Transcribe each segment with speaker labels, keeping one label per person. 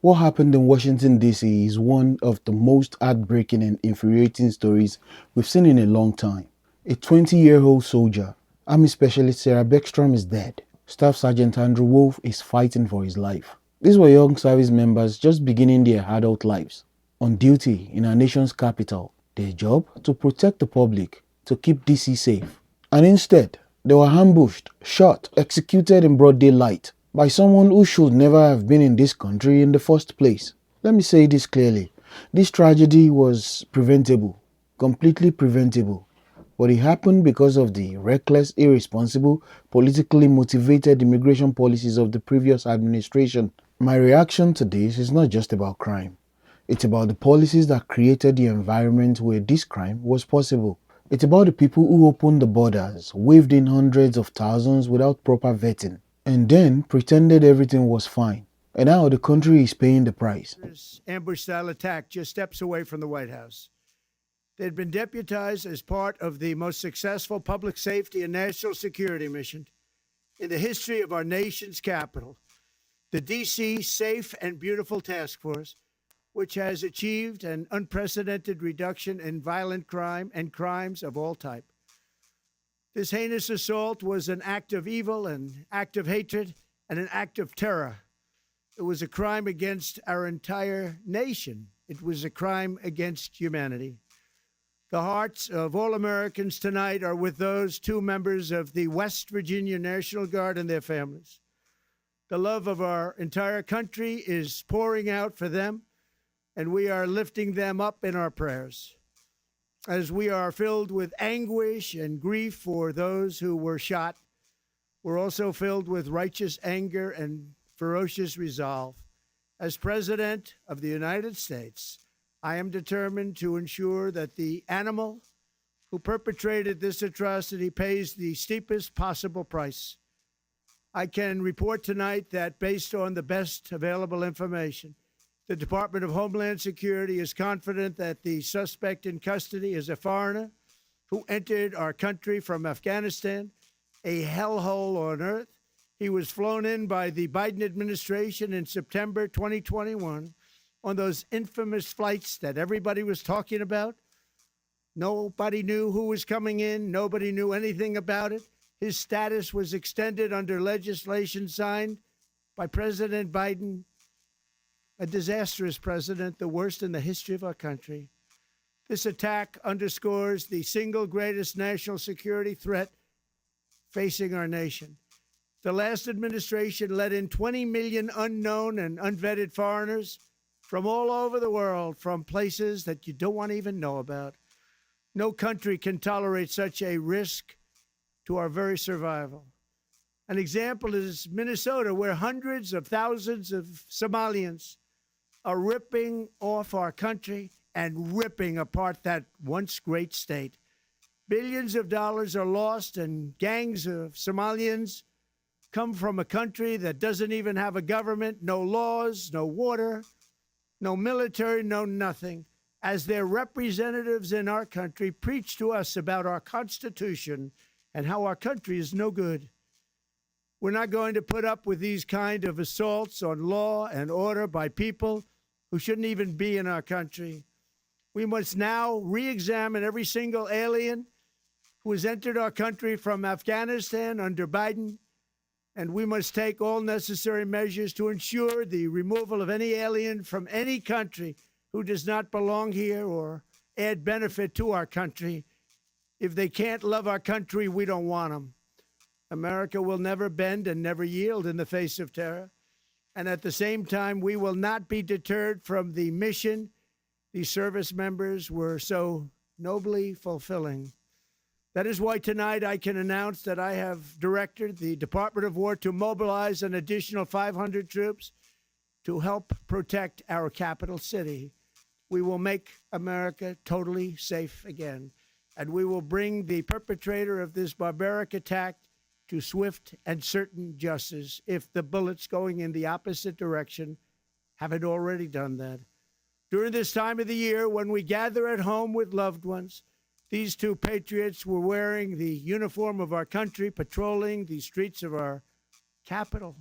Speaker 1: What happened in Washington, D.C. is one of the most heartbreaking and infuriating stories we've seen in a long time. A 20-year-old soldier, Army Specialist Sarah Beckstrom is dead. Staff Sergeant Andrew Wolf is fighting for his life. These were young service members just beginning their adult lives, on duty in our nation's capital. Their job? To protect the public, to keep DC safe. And instead, they were ambushed, shot, executed in broad daylight by someone who should never have been in this country in the first place. Let me say this clearly. This tragedy was preventable, completely preventable. But it happened because of the reckless, irresponsible, politically motivated immigration policies of the previous administration. My reaction to this is not just about crime. It's about the policies that created the environment where this crime was possible. It's about the people who opened the borders, waved in hundreds of thousands without proper vetting, and then pretended everything was fine. And now the country is paying the price.
Speaker 2: This ambush-style attack just steps away from the White House. They'd been deputized as part of the most successful public safety and national security mission in the history of our nation's capital, the D.C. Safe and Beautiful Task Force, which has achieved an unprecedented reduction in violent crime and crimes of all type. This heinous assault was an act of evil, an act of hatred, and an act of terror. It was a crime against our entire nation. It was a crime against humanity. The hearts of all Americans tonight are with those two members of the West Virginia National Guard and their families. The love of our entire country is pouring out for them, and we are lifting them up in our prayers. As we are filled with anguish and grief for those who were shot, we're also filled with righteous anger and ferocious resolve. As President of the United States, I am determined to ensure that the animal who perpetrated this atrocity pays the steepest possible price. I can report tonight that based on the best available information, the Department of Homeland Security is confident that the suspect in custody is a foreigner who entered our country from Afghanistan, a hellhole on earth. He was flown in by the Biden administration in September 2021 on those infamous flights that everybody was talking about. Nobody knew who was coming in. Nobody knew anything about it. His status was extended under legislation signed by President Biden, a disastrous president, the worst in the history of our country. This attack underscores the single greatest national security threat facing our nation. The last administration let in 20 million unknown and unvetted foreigners from all over the world, from places that you don't want to even know about. No country can tolerate such a risk to our very survival. An example is Minnesota, where hundreds of thousands of Somalians are ripping off our country and ripping apart that once great state. Billions of dollars are lost, and gangs of Somalians come from a country that doesn't even have a government, no laws, no water, no military, no nothing. As their representatives in our country preach to us about our Constitution and how our country is no good. We're not going to put up with these kind of assaults on law and order by people who shouldn't even be in our country. We must now re-examine every single alien who has entered our country from Afghanistan under Biden, and we must take all necessary measures to ensure the removal of any alien from any country who does not belong here or add benefit to our country. If they can't love our country, we don't want them. America will never bend and never yield in the face of terror. And at the same time, we will not be deterred from the mission these service members were so nobly fulfilling. That is why tonight I can announce that I have directed the Department of War to mobilize an additional 500 troops to help protect our capital city. We will make America totally safe again, and we will bring the perpetrator of this barbaric attack to swift and certain justice if the bullets going in the opposite direction haven't already done that. During this time of the year, when we gather at home with loved ones, these two patriots were wearing the uniform of our country, patrolling the streets of our capital.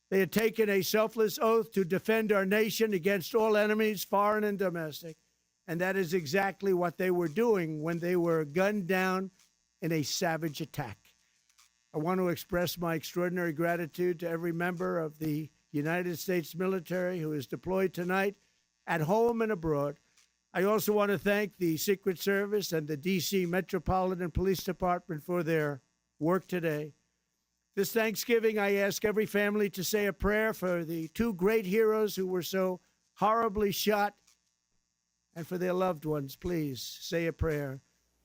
Speaker 2: They had taken a selfless oath to defend our nation against all enemies, foreign and domestic. And that is exactly what they were doing when they were gunned down in a savage attack. I want to express my extraordinary gratitude to every member of the United States military who is deployed tonight at home and abroad. I also want to thank the Secret Service and the D.C. Metropolitan Police Department for their work today. This Thanksgiving, I ask every family to say a prayer for the two great heroes who were so horribly shot and for their loved ones. Please say a prayer.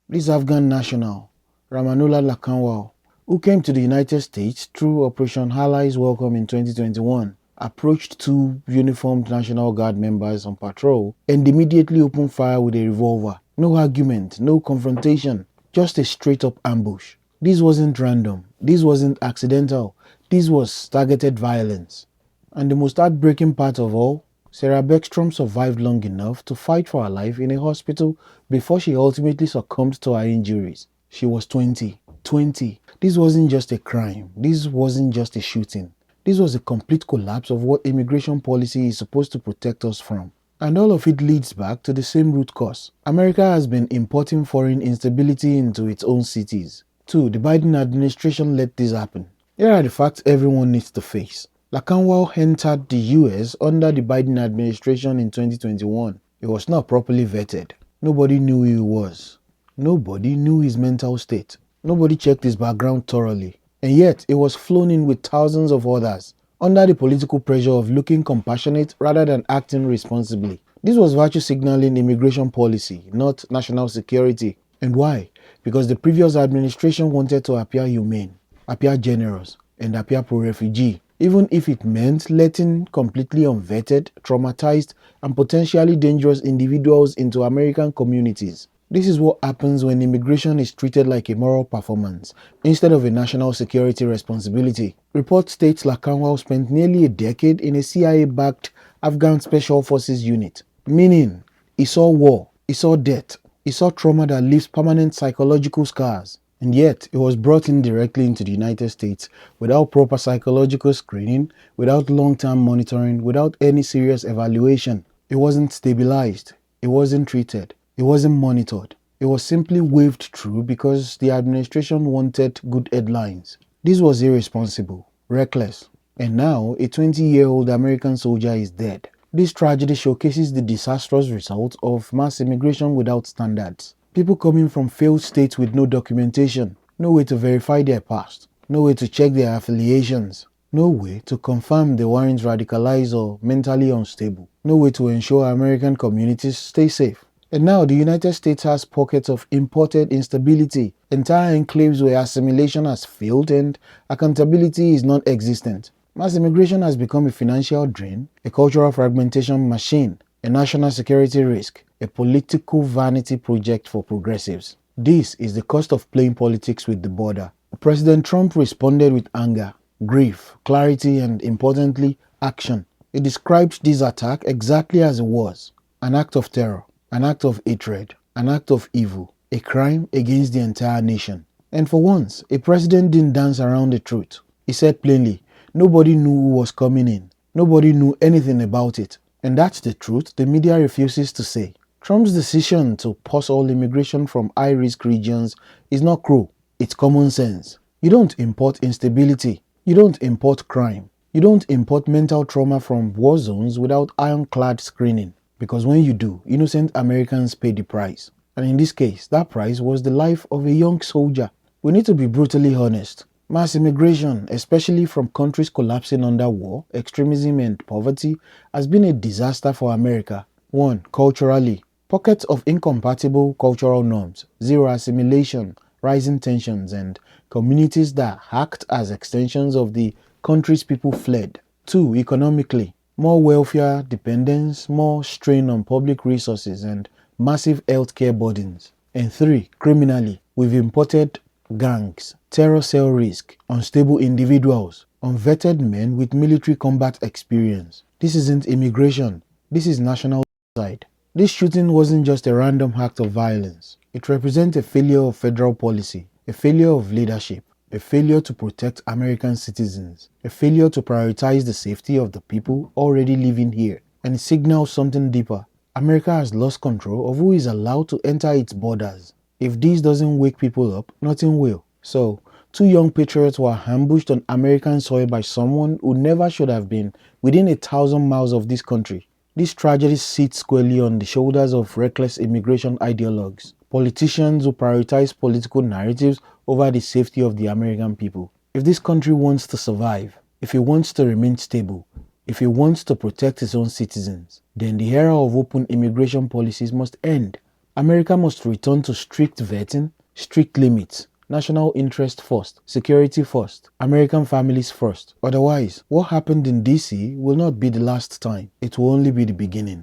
Speaker 1: This Afghan national, Ramanullah Lakanwal, who came to the United States through Operation Allies Welcome in 2021, approached two uniformed National Guard members on patrol and immediately opened fire with a revolver. No argument, no confrontation, just a straight-up ambush. This wasn't random, this wasn't accidental, this was targeted violence. And the most heartbreaking part of all, Sarah Beckstrom survived long enough to fight for her life in a hospital before she ultimately succumbed to her injuries. She was 20. 20. This wasn't just a crime. This wasn't just a shooting. This was a complete collapse of what immigration policy is supposed to protect us from. And all of it leads back to the same root cause. America has been importing foreign instability into its own cities. 2. The Biden administration let this happen. Here are the facts everyone needs to face. Lakanwal entered the US under the Biden administration in 2021. He was not properly vetted. Nobody knew who he was. Nobody knew his mental state. Nobody checked his background thoroughly. And yet, he was flown in with thousands of others, under the political pressure of looking compassionate rather than acting responsibly. This was virtue signaling immigration policy, not national security. And why? Because the previous administration wanted to appear humane, appear generous, and appear pro-refugee, even if it meant letting completely unvetted, traumatized, and potentially dangerous individuals into American communities. This is what happens when immigration is treated like a moral performance instead of a national security responsibility. Report states Lakanwal spent nearly a decade in a CIA-backed Afghan Special Forces unit, meaning he saw war, he saw death, he saw trauma that leaves permanent psychological scars. And yet, he was brought in directly into the United States without proper psychological screening, without long-term monitoring, without any serious evaluation. He wasn't stabilized, he wasn't treated, he wasn't monitored. It was simply waved through because the administration wanted good headlines. This was irresponsible, reckless. And now, a 20-year-old American soldier is dead. This tragedy showcases the disastrous result of mass immigration without standards. People coming from failed states with no documentation, no way to verify their past, no way to check their affiliations, no way to confirm they weren't radicalized or mentally unstable, no way to ensure American communities stay safe. And now the United States has pockets of imported instability, entire enclaves where assimilation has failed and accountability is non-existent. Mass immigration has become a financial drain, a cultural fragmentation machine, a national security risk, a political vanity project for progressives. This is the cost of playing politics with the border. President Trump responded with anger, grief, clarity, and importantly, action. He described this attack exactly as it was: an act of terror, an act of hatred, an act of evil, a crime against the entire nation. And for once, a president didn't dance around the truth. He said plainly, nobody knew who was coming in. Nobody knew anything about it. And that's the truth the media refuses to say. Trump's decision to pause all immigration from high-risk regions is not cruel. It's common sense. You don't import instability. You don't import crime. You don't import mental trauma from war zones without ironclad screening. Because when you do, innocent Americans pay the price. And in this case, that price was the life of a young soldier. We need to be brutally honest. Mass immigration, especially from countries collapsing under war, extremism, and poverty, has been a disaster for America. 1. Culturally. Pockets of incompatible cultural norms, zero assimilation, rising tensions, and communities that act as extensions of the countries people fled. 2. Economically. More welfare dependence, more strain on public resources, and massive healthcare burdens. And 3. Criminally. We've imported gangs, terror cell risk, unstable individuals, unvetted men with military combat experience. This isn't immigration. This is national genocide. This shooting wasn't just a random act of violence. It represents a failure of federal policy, a failure of leadership, a failure to protect American citizens, a failure to prioritize the safety of the people already living here, and it signals something deeper. America has lost control of who is allowed to enter its borders. If this doesn't wake people up, nothing will. So, two young patriots were ambushed on American soil by someone who never should have been within 1,000 miles of this country. This tragedy sits squarely on the shoulders of reckless immigration ideologues, politicians who prioritize political narratives over the safety of the American people. If this country wants to survive, if it wants to remain stable, if it wants to protect its own citizens, then the era of open immigration policies must end. America must return to strict vetting, strict limits, national interest first, security first, American families first. Otherwise, what happened in DC will not be the last time. It will only be the beginning.